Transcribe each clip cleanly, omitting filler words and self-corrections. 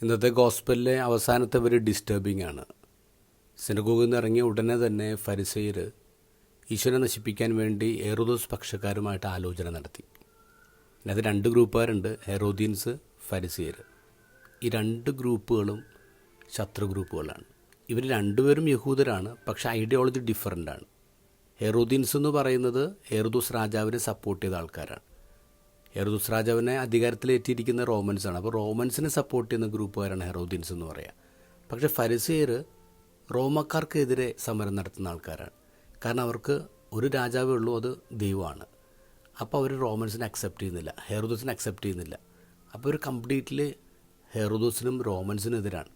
ഇന്നത്തെ ഗോസ്പലിലെ അവസാനത്തെ വരി ഡിസ്റ്റർബിംഗ് ആണ്. സിനഗോഗിൽ നിന്ന് ഇറങ്ങിയ ഉടനെ തന്നെ ഫരിസേയർ ഈശ്വരനെ നശിപ്പിക്കാൻ വേണ്ടി ഹെറോദോസ് പക്ഷക്കാരുമായിട്ട് ആലോചന നടത്തി. അതിനകത്ത് രണ്ട് ഗ്രൂപ്പുകാരുണ്ട്, ഹെറോദീൻസ്, ഫരിസേയർ. ഈ രണ്ട് ഗ്രൂപ്പുകളും ശത്രു ഗ്രൂപ്പുകളാണ്. ഇവർ രണ്ടുപേരും യഹൂദരാണ്, പക്ഷേ ഐഡിയോളജി ഡിഫറൻ്റാണ്. ഹെറോദീൻസ് എന്ന് പറയുന്നത് ഹെറോദോസ് രാജാവിനെ സപ്പോർട്ട് ചെയ്ത ആൾക്കാരാണ്. ഹെറോദോസ് രാജാവിനെ അധികാരത്തിലേറ്റിയിരിക്കുന്ന റോമൻസാണ്. അപ്പോൾ റോമൻസിനെ സപ്പോർട്ട് ചെയ്യുന്ന ഗ്രൂപ്പുകാരാണ് ഹെറോദീൻസ് എന്ന് പറയുക. പക്ഷേ ഫരിസേയർ റോമക്കാർക്കെതിരെ സമരം നടത്തുന്ന ആൾക്കാരാണ്. കാരണം അവർക്ക് ഒരു രാജാവേ ഉള്ളൂ, അത് ദൈവമാണ്. അപ്പോൾ അവർ റോമൻസിനെ അക്സെപ്റ്റ് ചെയ്യുന്നില്ല, ഹെറോദോസിനെ അക്സെപ്റ്റ് ചെയ്യുന്നില്ല. അപ്പോൾ ഒരു കംപ്ലീറ്റ്ലി ഹെറോദോസിനും റോമൻസിനും എതിരാണ്.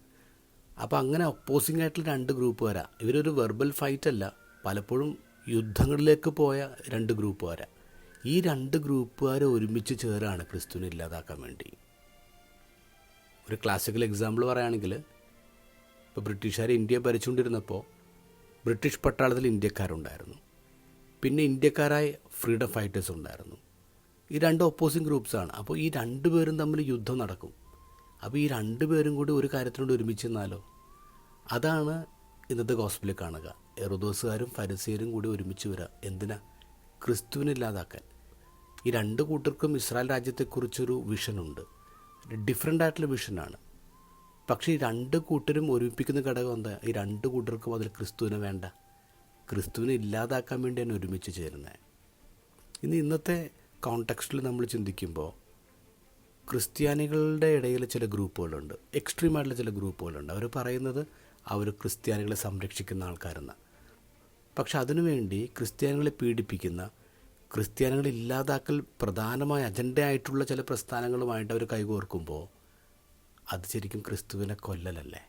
അപ്പോൾ അങ്ങനെ ഒപ്പോസിംഗ് ആയിട്ടുള്ള രണ്ട് ഗ്രൂപ്പുകാരാണ്. ഇവരൊരു വെർബൽ ഫൈറ്റ് അല്ല, പലപ്പോഴും യുദ്ധങ്ങളിലേക്ക് പോയ രണ്ട് ഗ്രൂപ്പുകാരാണ്. ഈ രണ്ട് ഗ്രൂപ്പുകാരെ ഒരുമിച്ച് ചേരാണ് ക്രിസ്തുവിനെ ഇല്ലാതാക്കാൻ വേണ്ടി. ഒരു ക്ലാസിക്കൽ എക്സാമ്പിൾ പറയുകയാണെങ്കിൽ, ഇപ്പോൾ ബ്രിട്ടീഷുകാർ ഇന്ത്യയെ ഭരിച്ചുകൊണ്ടിരുന്നപ്പോൾ ബ്രിട്ടീഷ് പട്ടാളത്തിൽ ഇന്ത്യക്കാരുണ്ടായിരുന്നു, പിന്നെ ഇന്ത്യക്കാരായ ഫ്രീഡം ഫൈറ്റേഴ്സ് ഉണ്ടായിരുന്നു. ഈ രണ്ട് ഒപ്പോസിങ് ഗ്രൂപ്പ്സാണ്. അപ്പോൾ ഈ രണ്ടുപേരും തമ്മിൽ യുദ്ധം നടക്കും. അപ്പോൾ ഈ രണ്ടുപേരും കൂടി ഒരു കാര്യത്തിനോട് ഒരുമിച്ച് നിന്നാലോ? അതാണ് ഇന്നത്തെ ഗോസ്പലിൽ കാണുക. ഹെറോദോസുകാരും ഫരിസേയരും കൂടി ഒരുമിച്ച് വരിക. എന്തിനാ? ക്രിസ്തുവിനെ ഇല്ലാതാക്കാൻ. ഈ രണ്ട് കൂട്ടർക്കും ഇസ്രായേൽ രാജ്യത്തെക്കുറിച്ചൊരു വിഷനുണ്ട്, ഡിഫറെൻ്റ് ആയിട്ടുള്ള വിഷനാണ്. പക്ഷേ ഈ രണ്ട് കൂട്ടരും ഒരുമിപ്പിക്കുന്ന ഘടകം എന്താ? ഈ രണ്ട് കൂട്ടർക്കും അതിൽ ക്രിസ്തുവിനെ വേണ്ട, ക്രിസ്തുവിനെ ഇല്ലാതാക്കാൻ വേണ്ടിയാണ് ഒരുമിച്ച് ചേരുന്നത്. ഇന്നത്തെ കോണ്ടെക്സ്റ്റിൽ നമ്മൾ ചിന്തിക്കുമ്പോൾ ക്രിസ്ത്യാനികളുടെ ഇടയിൽ ചില ഗ്രൂപ്പുകളുണ്ട്, എക്സ്ട്രീമായിട്ടുള്ള ചില ഗ്രൂപ്പുകളുണ്ട്. അവർ പറയുന്നത് അവർ ക്രിസ്ത്യാനികളെ സംരക്ഷിക്കുന്ന ആൾക്കാരെന്നാണ്. പക്ഷെ അതിനുവേണ്ടി ക്രിസ്ത്യാനികളെ പീഡിപ്പിക്കുന്ന, ക്രിസ്ത്യാനികളെ ഇല്ലാതാക്കൽ പ്രധാനമായ അജണ്ടയായിട്ടുള്ള ചില പ്രസ്ഥാനങ്ങളുമായിട്ട് അവർ കൈകോർക്കുമ്പോൾ അത് ശരിക്കും ക്രിസ്തുവിനെ കൊല്ലലല്ലേ?